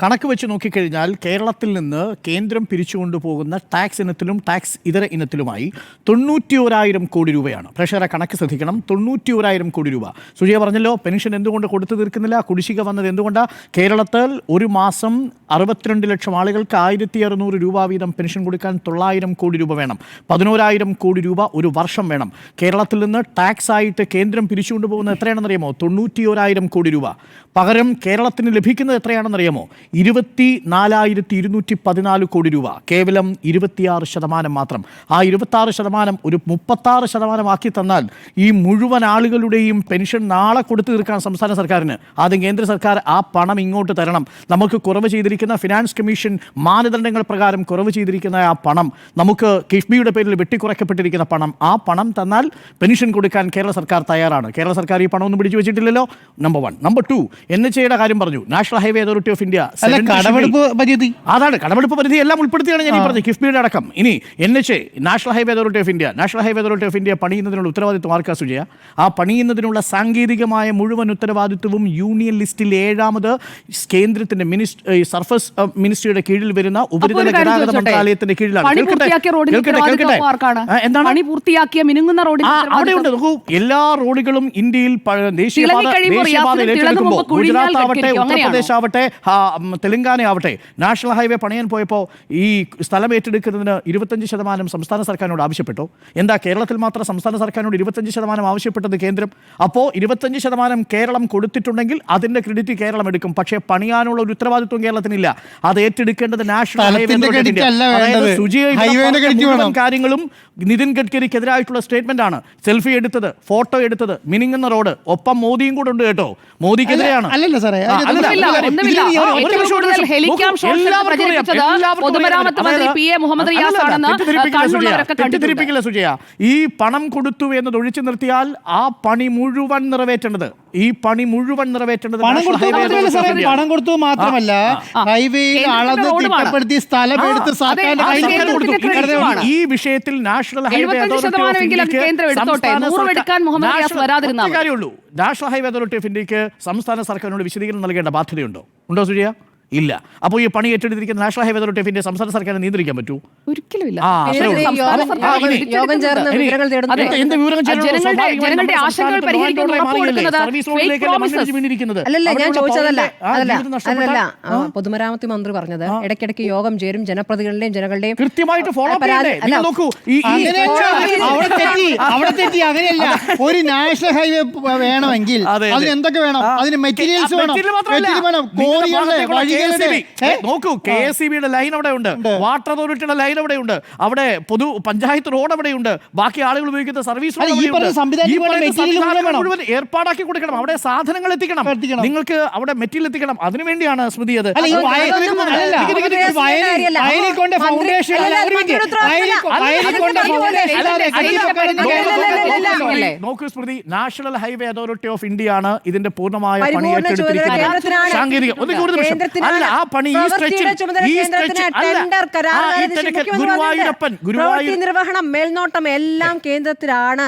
കണക്ക് വെച്ച് നോക്കിക്കഴിഞ്ഞാൽ കേരളത്തിൽ നിന്ന് കേന്ദ്രം പിരിച്ചുകൊണ്ടുപോകുന്ന ടാക്സ് ഇനത്തിലും ടാക്സ് ഇതര ഇനത്തിലുമായി 91,000 കോടി രൂപയാണ്. പ്രേക്ഷകരെ കണക്ക് ശ്രദ്ധിക്കണം, 91,000 കോടി രൂപ. സുജിയ പറഞ്ഞല്ലോ, പെൻഷൻ എന്തുകൊണ്ട് കൊടുത്തു തീർക്കുന്നില്ല, കുടിശ്ശിക വന്നത് എന്തുകൊണ്ടാണ്? കേരളത്തിൽ ഒരു മാസം 62 ലക്ഷം ആളുകൾക്ക് 1,600 രൂപ വീതം പെൻഷൻ കൊടുക്കാൻ 900 കോടി രൂപ വേണം. 11,000 കോടി രൂപ ഒരു വർഷം വേണം. കേരളത്തിൽ നിന്ന് ടാക്സ് ആയിട്ട് കേന്ദ്രം പിരിച്ചുകൊണ്ടുപോകുന്നത് എത്രയാണെന്നറിയാമോ? 91,000 കോടി രൂപ. പകരം കേരളത്തിന് ലഭിക്കുന്നത് എത്രയാണെന്നറിയാമോ? 24,214 കോടി രൂപ. കേവലം 26% മാത്രം. ആ 26% ഒരു 36% ആക്കി തന്നാൽ ഈ മുഴുവൻ ആളുകളുടെയും പെൻഷൻ നാളെ കൊടുത്തു തീർക്കാൻ സംസ്ഥാന സർക്കാരിന് ആദ്യം കേന്ദ്ര സർക്കാർ ആ പണം ഇങ്ങോട്ട് തരണം. നമുക്ക് കുറവ് ചെയ്തിരിക്കുന്ന ഫിനാൻസ് കമ്മീഷൻ മാനദണ്ഡങ്ങൾ പ്രകാരം കുറവ് ചെയ്തിരിക്കുന്ന ആ പണം, നമുക്ക് കിഫ്ബിയുടെ പേരിൽ വെട്ടിക്കുറയ്ക്കപ്പെട്ടിരിക്കുന്ന പണം, ആ പണം തന്നാൽ പെൻഷൻ കൊടുക്കാൻ കേരള സർക്കാർ തയ്യാറാണ്. കേരള സർക്കാർ ഈ പണമൊന്നും പിടിച്ചു വെച്ചിട്ടില്ലല്ലോ. നമ്പർ 1. നമ്പർ 2, NHAയുടെ കാര്യം പറഞ്ഞു. National highway authority of India അതാണ് കടമെടുപ്പ് പരിധി എല്ലാം ഉൾപ്പെടുത്തിയാണ് ഞാൻ ഈ പറഞ്ഞത്, കിഫ്ബിയുടെ അടക്കം. ഇനി NHA, national highway authority of India പണിയുന്നതിനുള്ള ഉത്തരവാദിത്വം ആർക്കാ സുജയ? ആ പണിയുന്നതിനുള്ള സാങ്കേതികമായ മുഴുവൻ ഉത്തരവാദിത്വവും യൂണിയൻ ലിസ്റ്റിൽ 7ാമത് കേന്ദ്രത്തിന്റെ സർഫസ് മിനിസ്ട്രിയുടെ കീഴിൽ വരുന്ന ഉപരിതല ഗതാഗത മന്ത്രാലയത്തിന്റെ കീഴിലാണ്. അവിടെയുണ്ട്. നോക്കൂ, എല്ലാ റോഡുകളും ഇന്ത്യയിൽ ദേശീയപാതയിലേക്ക് എടുക്കുമ്പോൾ ഗുജറാത്ത് ആവട്ടെ, ഉത്തർപ്രദേശ് ആവട്ടെ, തെലങ്കാന ആവട്ടെ, നാഷണൽ ഹൈവേ പണിയാൻ പോയപ്പോൾ ഈ സ്ഥലം ഏറ്റെടുക്കുന്നതിന് 25% സംസ്ഥാന സർക്കാരിനോട് ആവശ്യപ്പെട്ടു. എന്താ കേരളത്തിൽ മാത്രം സംസ്ഥാന സർക്കാരിനോട് 25% ആവശ്യപ്പെട്ടത് കേന്ദ്രം? അപ്പോൾ 25% കേരളം കൊടുത്തിട്ടുണ്ടെങ്കിൽ അതിന്റെ ക്രെഡിറ്റ് കേരളം എടുക്കും. പക്ഷേ പണിയാനുള്ള ഒരു ഉത്തരവാദിത്വം കേരളത്തിനില്ല. അത് ഏറ്റെടുക്കേണ്ടത് നാഷണൽ ഹൈവേ കാര്യങ്ങളും നിതിൻ ഗഡ്കരിക്കെതിരായിട്ടുള്ള സ്റ്റേറ്റ്മെന്റ് ആണ്. സെൽഫി എടുത്തത്, ഫോട്ടോ എടുത്തത്, മിനിങ്ങുന്ന റോഡ്, ഒപ്പം മോദിയും കൂടെ ഉണ്ട് കേട്ടോ. മോദിക്കെതിരെയാണ്. തെറ്റിദ്ധരിപ്പിക്കില്ല സുജയ. ഈ പണം കൊടുത്തു എന്നത് ഒഴിച്ചു നിർത്തിയാൽ ആ പണി മുഴുവൻ നിറവേറ്റേണ്ടത് പണം കൊടുത്തു മാത്രമല്ല, ഹൈവേയിൽ അളന്ന് തിട്ടപ്പെടുത്തി സ്ഥലമെടുത്ത് ഈ വിഷയത്തിൽ നാഷണൽ ഹൈവേ അതോറിറ്റി ഓഫ് ഇന്ത്യക്ക് സംസ്ഥാന സർക്കാരിനോട് വിശദീകരണം നൽകേണ്ട ബാധ്യതയുണ്ടോ? ഉണ്ടോ സുജയ? ഇല്ല. അപ്പോൾ ഈ പണി ഏറ്റെടുത്തിരിക്കുന്ന national highway authority of India സംസ്ഥാന സർക്കാരിനെ നിയന്ത്രിക്കാൻ പറ്റൂ? ഒരിക്കലുമില്ല. പൊതുമരാമത്ത് മന്ത്രി പറഞ്ഞത് ഇടയ്ക്കിടയ്ക്ക് യോഗം ചേരും, ജനപ്രതിനിധികളുടെയും ജനങ്ങളുടെയും കൃത്യമായിട്ട് ഫോളോ അങ്ങനെയല്ല. ഒരു നാഷണൽ ഹൈവേ വേണമെങ്കിൽ അതിന് എന്തൊക്കെ വേണം? അതിന് മെറ്റീരിയൽസ് വേണം. നോക്കൂ, KSEBിയുടെ ലൈൻ അവിടെ ഉണ്ട്, വാട്ടർ അതോറിറ്റിയുടെ ലൈൻ അവിടെ ഉണ്ട്, അവിടെ പൊതു പഞ്ചായത്ത് റോഡ് അവിടെ ഉണ്ട്, ബാക്കി ആളുകൾ ഉപയോഗിക്കുന്ന സർവീസ് മുഴുവൻ ഏർപ്പാടാക്കി കൊടുക്കണം. അവിടെ സാധനങ്ങൾ എത്തിക്കണം, നിങ്ങൾക്ക് അവിടെ മെറ്റീരിയൽ എത്തിക്കണം. അതിനുവേണ്ടിയാണ് സ്മൃതി അത്. നോക്കൂ Smriti, national highway authority of India ആണ് ഇതിന്റെ പൂർണ്ണമായ പണി ഏറ്റെടുത്തിരിക്കുന്നത്. സാങ്കേതിക അല്ല, ആ പണി നിർവഹണം, മേൽനോട്ടം എല്ലാം കേന്ദ്രത്തിലാണ്.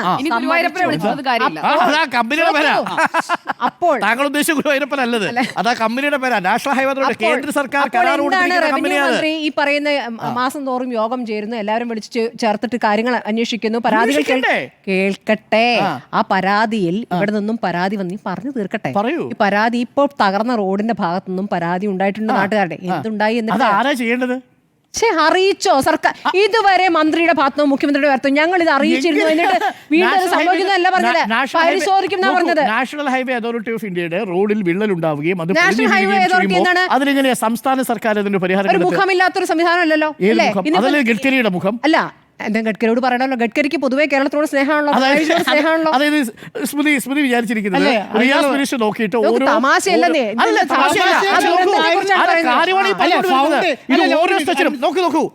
അപ്പോൾ താങ്കൾ ഉദ്ദേശിച്ച ഗുരുവായൂരപ്പൻ അല്ലത്, അതാ കമ്പനിയുടെ പേരാ. നാഷണൽ ഹൈവേ അതോറിറ്റി കേന്ദ്ര സർക്കാർ മന്ത്രി ഈ പറയുന്ന മാസം തോറും യോഗം ചേരുന്നു, എല്ലാവരും വിളിച്ച് ചേർത്തിട്ട് കാര്യങ്ങൾ അന്വേഷിക്കുന്നു, പരാതികൾ കേൾക്കട്ടെ. ആ പരാതിയിൽ ഇവിടെ നിന്നും പരാതി വന്ന് പറഞ്ഞു തീർക്കട്ടെ. ഈ പരാതി ഇപ്പോൾ തകർന്ന റോഡിന്റെ ഭാഗത്തു നിന്നും പരാതി ഉണ്ടായിട്ടുണ്ട് നാട്ടുകാരുടെ. എന്തുണ്ടായി എന്നിട്ട് ആരാ ചെയ്യേണ്ടത്? അറിയിച്ചോ സർക്കാർ? ഇതുവരെ മന്ത്രിയുടെ ഭാഗത്തുനിന്ന് മുഖ്യമന്ത്രിയുടെ ഭാഗത്തുനിന്ന് ഞങ്ങൾ ഇത് അറിയിച്ചിരുന്നു, എന്നിട്ട് വീണ്ടും സംഭവിക്കുന്നതല്ല പറഞ്ഞത്, പരിശോധിക്കും പറഞ്ഞത്. നാഷണൽ ഹൈവേ അതോറിറ്റി ഓഫ് ഇന്ത്യയുടെ റോഡിൽ വിള്ളൽ ഉണ്ടാവുകയും അത് അതിനെങ്ങനെ സംസ്ഥാന സർക്കാർ അതിന്റെ പരിഹാരം? മുഖമില്ലാത്തൊരു സംവിധാനം അല്ലല്ലോ. ഗഡ്കരിയുടെ മുഖം അല്ല. എന്താ ഗഡ്കരിയോട് പറയണല്ലോ, ഗഡ്കരിക്ക് പൊതുവെ കേരളത്തോട് സ്നേഹമാണല്ലോ. സ്മൃതി വിചാരിച്ചിരിക്കുന്നത്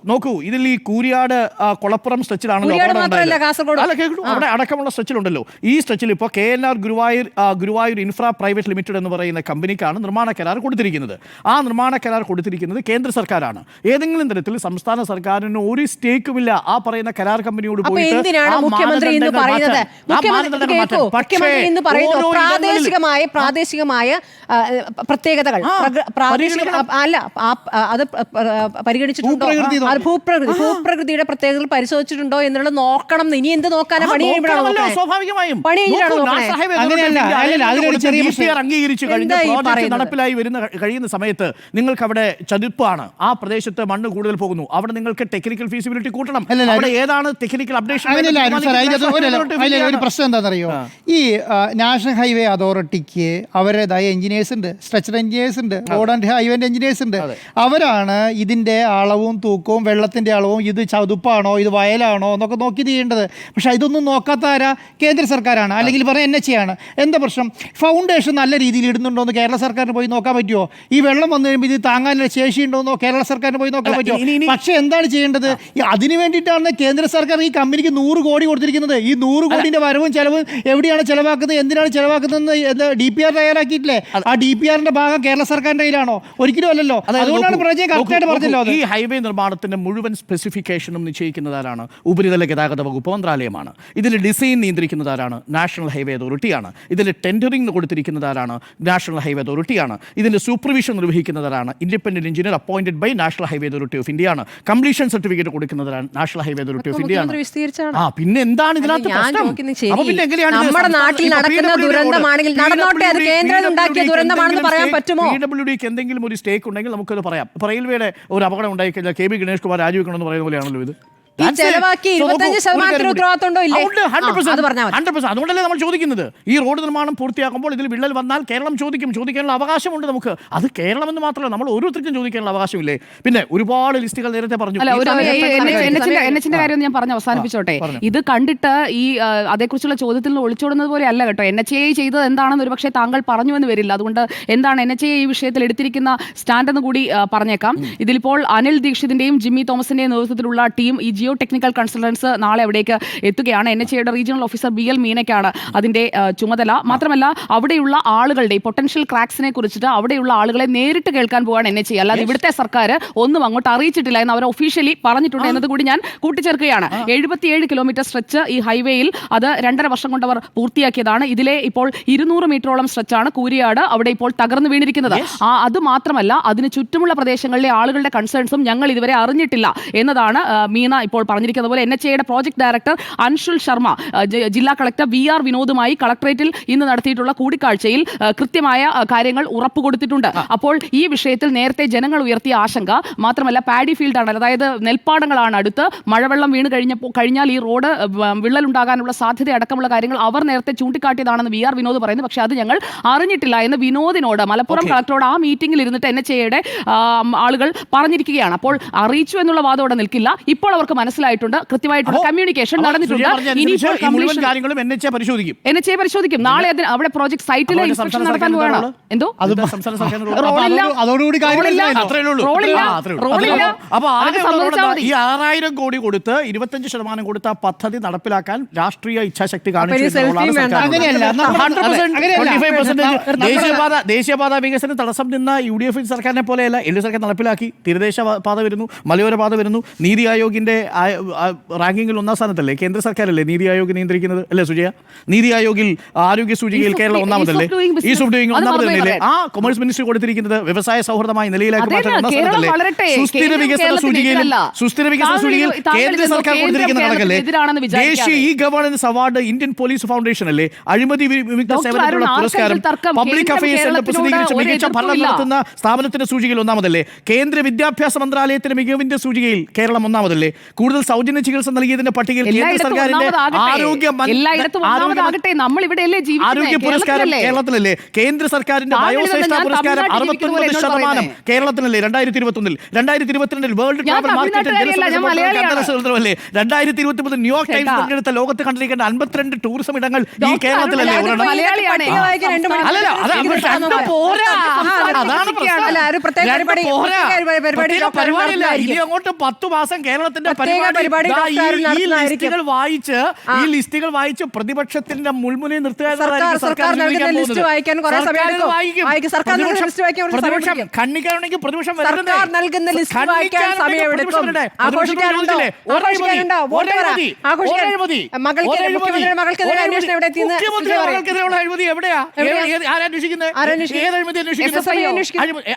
നോക്കൂ, ഇതിൽ ഈ കൂരിയാട് കൊളപ്പുറം സ്ട്രെച്ചിലാണല്ലോ അവിടെ അടക്കമുള്ള സ്ട്രെച്ചിലുണ്ടല്ലോ. ഈ സ്ട്രെച്ചിൽ ഇപ്പോൾ KNR Guruvayur infra private limited എന്ന് പറയുന്ന കമ്പനിക്കാണ് നിർമ്മാണ കരാർ കൊടുത്തിരിക്കുന്നത്. ആ നിർമ്മാണ കരാർ കൊടുത്തിരിക്കുന്നത് കേന്ദ്ര സർക്കാരാണ്. ഏതെങ്കിലും തരത്തിൽ സംസ്ഥാന സർക്കാരിന് ഒരു സ്റ്റേക്കുമില്ല ആ പറയുന്ന കരാർ കമ്പനിയോട് പോയിട്ട് പ്രാദേശികമായ പ്രത്യേകതകൾ അല്ല അത് പരിഗണിച്ചിട്ടുണ്ടോ, അത് ഭൂപ്രകൃതിയുടെ പ്രത്യേകതകൾ പരിശോധിച്ചിട്ടുണ്ടോ എന്നുള്ളത് നോക്കണം. ഇനി എന്ത് നോക്കാനാ? പണി സ്വാഭാവികമായും അംഗീകരിച്ചു കഴിഞ്ഞ പ്രോജക്ട് നടപ്പിലായി കഴിയുന്ന സമയത്ത് നിങ്ങൾക്ക് അവിടെ ചതുപ്പാണ്, ആ പ്രദേശത്ത് മണ്ണ് കൂടുതൽ പോകുന്നു, അവിടെ നിങ്ങൾക്ക് ടെക്നിക്കൽ ഫീസിബിലിറ്റി കൂട്ടണം. അവിടെ ഏതാണ് ടെക്നിക്കൽ അപ്ഡേഷൻ? ഒരു പ്രശ്നം എന്താണെന്നറിയോ, ഈ നാഷണൽ ഹൈവേ അതോറിറ്റിക്ക് അവരുടേതായ എഞ്ചിനീയേഴ്സ് ഉണ്ട്, സ്ട്രക്ചർ എഞ്ചിനീയേഴ്സ് ഉണ്ട്, റോഡ് ആൻഡ് ഹൈവേന്റെ എഞ്ചിനീയേഴ്സ് ഉണ്ട്. അവരാണ് ഇതിന്റെ അളവും തൂക്കവും വെള്ളത്തിന്റെ അളവും, ഇത് ചതുപ്പാണോ ഇത് വയലാണോ എന്നൊക്കെ നോക്കി ചെയ്യേണ്ടത്. പക്ഷെ ഇതൊന്നും നോക്കാത്ത ആരാ? കേന്ദ്ര സർക്കാരാണ്, അല്ലെങ്കിൽ പറയാം NHA ആണ്. എന്താ പ്രശ്നം? ഫൗണ്ടേഷൻ നല്ല രീതിയിൽ ഇടുന്നുണ്ടോ എന്ന് കേരള സർക്കാരിന് പോയി നോക്കാൻ പറ്റുമോ? ഈ വെള്ളം വന്നു കഴിയുമ്പോൾ ഇത് താങ്ങാനുള്ള ശേഷി ഉണ്ടോന്നോ കേരള സർക്കാരിന് പോയി നോക്കാൻ പറ്റുമോ? പക്ഷെ എന്താണ് ചെയ്യേണ്ടത്? അതിന് വേണ്ടിയിട്ടാണ് കേന്ദ്ര സർക്കാർ ഈ കമ്പനിക്ക് 100 കോടി കൊടുത്തിരിക്കുന്നത്. ഈ 100 കോടിന്റെ വരവും ചെലവും എവിടെയാണ് ചെലവാക്കുന്നത്, എന്തിനാണ് ചെലവാക്കുന്നത് DPR തയ്യാറാക്കിയിട്ടില്ലേ? ആ DPRന്റെ ഭാഗം കേരള സർക്കാരിന്റെ കയ്യിലാണോ? ഒരിക്കലും അല്ലല്ലോ. അതുകൊണ്ടാണ് പ്രജയെ കറക്റ്റായിട്ട് പറഞ്ഞല്ലോ. ഈ ഹൈവേ നിർമ്മാണത്തിന്റെ മുഴുവൻ സ്പെസിഫിക്കേഷനും നിശ്ചയിക്കുന്നതാരാണ്? ഉപരിതല ഗതാഗത വകുപ്പ് മന്ത്രാലയമാണ്. ഇതിൽ ഡിസൈൻ നിയന്ത്രിക്കുന്നതാരാണ്? നാഷണൽ ഹൈവേ അതോറിറ്റിയാണ്. ഇതിൽ ടെൻഡറിംഗ് കൊടുത്തിരിക്കുന്നതാരാണ്? നാഷണൽ ഹൈവേ അതോറിറ്റിയാണ്. ഇതിന്റെ സൂപ്പർവിഷൻ നിർവഹിക്കുന്നതാരാണ്? Independent engineer appointed by national highway authority of India ആണ്. കംപ്ലീഷൻ സർട്ടിഫിക്കറ്റ് കൊടുക്കുന്നതാണ് national highway authority of India ആണ്. പിന്നെ എന്താണ് ഇതിനകത്ത് പ്രശ്നം? നമ്മുടെ നാട്ടിൽ നടക്കുന്ന ദുരന്തമാണെങ്കിൽ നടന്നോട്ടെ, അത് കേന്ദ്രം ഉണ്ടാക്കിയ ദുരന്തമാണെന്ന് പറയാൻ പറ്റുമോ? PWDക്ക് എന്തെങ്കിലും ഒരു സ്റ്റേക്ക് ഉണ്ടെങ്കിൽ നമുക്കത് പറയാം. റെയിൽവേയുടെ ഒരു അപകടം ഉണ്ടായി കഴിഞ്ഞാൽ KB ഗണേഷ് കുമാർ രാജിവെക്കണമെന്ന് പറയുന്ന പോലെയാണല്ലോ ഇത്. അതുകൊണ്ടല്ലേ നമ്മൾ ചോദിക്കുന്നത്, ഈ റോഡ് നിർമ്മാണം പൂർത്തിയാക്കുമ്പോൾ ഇതിൽ വിള്ളൽ വന്നാൽ കേരളം ചോദിക്കാനുള്ള അവകാശമുണ്ട് നമുക്ക്. അത് കേരളം എന്ന് മാത്രമല്ല, നമ്മൾ ഓരോരുത്തർക്കും ചോദിക്കാനുള്ള അവകാശമില്ലേ? പിന്നെ ഒരുപാട് ലിസ്റ്റുകൾ നേരത്തെ പറഞ്ഞു. NHന്റെ കാര്യം ഞാൻ പറഞ്ഞ് അവസാനിപ്പിച്ചോട്ടെ. ഇത് കണ്ടിട്ട് ഈ അതേക്കുറിച്ചുള്ള ചോദ്യത്തിൽ നിന്ന് ഒളിച്ചോടുന്നത് പോലെ അല്ല കേട്ടോ. NHA ചെയ്തത് എന്താണെന്ന് ഒരു പക്ഷേ താങ്കൾ പറഞ്ഞു എന്ന് വരില്ല. അതുകൊണ്ട് എന്താണ് NHA ഈ വിഷയത്തിൽ എടുത്തിരിക്കുന്ന സ്റ്റാൻഡ് എന്ന് കൂടി പറഞ്ഞേക്കാം. ഇതിലിപ്പോൾ അനിൽ ദീക്ഷിതിന്റെയും ജിമ്മി തോമസിന്റെയും നേതൃത്വത്തിലുള്ള ടീം ഈ ജിയോ ടെക്നിക്കൽ കൺസൾട്ടൻസ് നാളെ അവിടേക്ക് എത്തുകയാണ്. NHAയുടെ റീജിയണൽ ഓഫീസർ BL മീനയ്ക്കാണ് അതിന്റെ ചുമതല. മാത്രമല്ല അവിടെയുള്ള ആളുകളുടെ പൊട്ടൻഷ്യൽ ക്രാക്സിനെ കുറിച്ചിട്ട് അവിടെയുള്ള ആളുകളെ നേരിട്ട് കേൾക്കാൻ പോവാണ് NHA. അല്ലാതെ ഇവിടുത്തെ സർക്കാർ ഒന്നും അങ്ങോട്ട് അറിയിച്ചിട്ടില്ല എന്ന് അവർ ഒഫീഷ്യലി പറഞ്ഞിട്ടുണ്ട് എന്നത് കൂടി ഞാൻ കൂട്ടിച്ചേർക്കുകയാണ്. 77 കിലോമീറ്റർ സ്ട്രെച്ച് ഈ ഹൈവേയിൽ അത് 2.5 വർഷം കൊണ്ട് അവർ പൂർത്തിയാക്കിയതാണ്. ഇതിലെ ഇപ്പോൾ 200 മീറ്ററോളം സ്ട്രെച്ചാണ് കൂരിയാട് അവിടെ ഇപ്പോൾ തകർന്നു വീണിരിക്കുന്നത്. അത് മാത്രമല്ല അതിന് ചുറ്റുമുള്ള പ്രദേശങ്ങളിലെ ആളുകളുടെ കൺസേൺസും ഞങ്ങൾ ഇതുവരെ അറിഞ്ഞിട്ടില്ല എന്നതാണ് മീന ഇപ്പോൾ പറഞ്ഞിരിക്കുന്നത് പോലെ. NHAയുടെ പ്രോജക്ട് ഡയറക്ടർ അൻഷുൽ ശർമ്മ ജില്ലാ കളക്ടർ VR വിനോദുമായി കളക്ടറേറ്റിൽ ഇന്ന് നടത്തിയിട്ടുള്ള കൂടിക്കാഴ്ചയിൽ കൃത്യമായ കാര്യങ്ങൾ ഉറപ്പുകൊടുത്തിട്ടുണ്ട്. അപ്പോൾ ഈ വിഷയത്തിൽ നേരത്തെ ജനങ്ങൾ ഉയർത്തിയ ആശങ്ക മാത്രമല്ല പാഡി ഫീൽഡാണ്, അതായത് നെൽപ്പാടങ്ങളാണ് അടുത്ത്, മഴവെള്ളം വീണ് കഴിഞ്ഞാൽ ഈ റോഡ് വിള്ളലുണ്ടാകാനുള്ള സാധ്യത അടക്കമുള്ള കാര്യങ്ങൾ അവർ നേരത്തെ ചൂണ്ടിക്കാട്ടിയതാണെന്ന് VR വിനോദ് പറയുന്നു. പക്ഷേ അത് ഞങ്ങൾ അറിഞ്ഞിട്ടില്ല എന്ന് വിനോദിനോട് മലപ്പുറം കളക്ടറോട് ആ മീറ്റിംഗിൽ ഇരുന്നിട്ട് NHAയുടെ ആളുകൾ പറഞ്ഞിരിക്കുകയാണ്. അപ്പോൾ അറിയിച്ചു എന്നുള്ള വാദം അവിടെ നിൽക്കില്ല. ഇപ്പോൾ അവർക്ക് മനസ്സിലായിട്ടുണ്ട്, കൃത്യമായിട്ടുള്ള കമ്മ്യൂണിക്കേഷൻ നടന്നിട്ടുണ്ട്. NHA പരിശോധിക്കും. നാളെ അവിടെ പ്രോജക്ട് സൈറ്റിൽ ഇൻസ്പെക്ഷൻ നടത്താൻ പോവാണ്. എന്തോ ഈ 6000 കോടി കൊടുത്ത് 25% കൊടുത്ത പദ്ധതി നടപ്പിലാക്കാൻ രാഷ്ട്രീയ ഇച്ഛാശക്തി കാണിച്ചു. ദേശീയപാത വികസനം തടസ്സം നിന്ന UDF സർക്കാരിനെ പോലെയല്ല LDF സർക്കാർ നടപ്പിലാക്കി. തീരദേശ പാത വരുന്നു, മലയോര പാത വരുന്നു. നീതി ആയോഗിന്റെ റാങ്കിങ്ങിൽ 1ാം സ്ഥാനത്തല്ലേ? കേന്ദ്ര സർക്കാരല്ലേ നീതി ആയോഗ് നിയന്ത്രിക്കുന്നത് അല്ലേ സുജയ? നീതി ആയോഗിൽ ആരോഗ്യ സൂചികയിൽ കേരളം 1ാമതല്ലേ? ഈസ് ഓഫ് ഡൂയിങ് 1ാമതല്ലേ? ആ കൊമേഴ്സ് മിനിസ്റ്റർ കൊടുത്തിരിക്കുന്നത് വ്യവസായ സൗഹൃദമായ നിലയിലേക്ക് മാറ്റാൻ 1ാം സ്ഥാനത്തല്ലേ? സുസ്ഥിര വികസന സൂചികയിൽ കേന്ദ്ര സർക്കാർ കൊടുത്തിരിക്കുന്ന കണക്കല്ലേ? ദേശീയ governance award Indian police foundation അല്ലേ? അഴിമതി വിമുക്ത സേവനത്തിനുള്ള പുരസ്കാരം പബ്ലിക് അഫയേഴ്സിന്റെ പ്രസിദ്ധീകരിച്ച മികച്ച ഭരണം നടത്തുന്ന സ്ഥാപനത്തിന്റെ സൂചികയിൽ 1ാമതല്ലേ? കേന്ദ്ര വിദ്യാഭ്യാസ മന്ത്രാലയത്തിന്റെ മികവിന്റെ സൂചികയിൽ കേരളം 1ാമതല്ലേ? കൂടുതൽ സൗജന്യ ചികിത്സ നൽകിയതിന്റെ പട്ടികയിൽ കേന്ദ്ര സർക്കാരിന്റെ ആരോഗ്യ പുരസ്കാരം കേരളത്തിലല്ലേ? കേന്ദ്ര സർക്കാരിന്റെ ബയോശ്രേഷ്ഠ പുരസ്കാരം 69% കേരളത്തിനല്ലേ? 2021 2022 world travel market 2023 New York times പങ്കെടുത്ത ലോകത്ത് കണ്ടിരിക്കേണ്ട 52 ടൂറിസം ഇടങ്ങൾ ഈ കേരളത്തിലല്ലേ? പരിപാടിയില്ല. ഇനി അങ്ങോട്ട് 10 മാസം കേരളത്തിന്റെ പ്രത്യേക പരിപാടി ദാ ഡോക്ടർ അരുൺ ഈ നടത്തുന്നതായിരിക്കും. ലിസ്റ്റുകൾ വായിച്ച് പ്രതിപക്ഷത്തിന്റെ മുൾമുനയിൽ നിർത്തുക സർക്കാർ നൽകുന്ന ലിസ്റ്റ് വായിക്കാൻ കുറെ സമയം എടുക്കും. സർക്കാർ നൽകുന്ന ലിസ്റ്റ് വായിക്കാൻ കുറച്ച് സമയം പ്രതിപക്ഷം എടുക്കും. ഖണ്ഡിക്കാണെങ്കിൽ പ്രതിപക്ഷം സർക്കാർ നൽകുന്ന ലിസ്റ്റ് വായിക്കാൻ സമയമെടുക്കും. ആഘോഷിക്കാനുണ്ടോ? ആഘോഷിക്കാനുണ്ടോ? വോട്ട് പറ. ആഘോഷിക്കാൻ. മുഖ്യമന്ത്രിയുടെ മകൾക്കെതിരെ അന്വേഷണം എവിടെ എത്തിയെന്ന് മകൾക്കെതിരെയുള്ള അഴിമതി എവിടെയാ? ആരന്വേഷിക്കുന്നത്? ഏത് അഴിമതി അന്വേഷിക്കുന്നത്?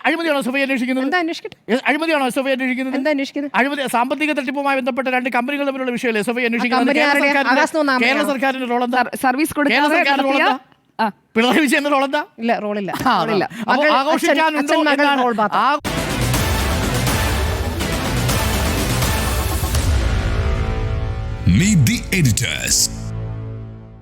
അഴിമതിയാണോ എസ് എഫ് ഐ അന്വേഷിക്കുന്നത്? എന്താ അന്വേഷിക്കട്ടെ? അഴിമതിയാണോ എസ് എഫ് ഐ അന്വേഷിക്കുന്നത്? എന്താ അന്വേഷിക്കുന്നത്? അഴിമതി സാമ്പത്തിക തട്ടിപ്പുമായി ബന്ധപ്പെട്ട 2 കമ്പനികൾ തമ്മിലുള്ള വിഷയമല്ലേ എസ് എഫ് ഐ അന്വേഷിക്കുന്നത്? കമ്പനി ആരുടെ? ആകാശ് തോന്നാ കേരള സർക്കാരിന്റെ റോൾ എന്താ? സർവീസ് കേരള കൊടുക്കാതെ സർക്കാരിന്റെ റോൾ എന്താ? ആ. പിണറായി വിജയന്റെ റോൾ എന്താ? ഇല്ല, റോളില്ല. റോളില്ല. അപ്പോൾ ആഘോഷിക്കാനുണ്ടോ അച്ഛൻ മകൾ എന്നാണ്. റോൾ മാത്രം. Meet the editors.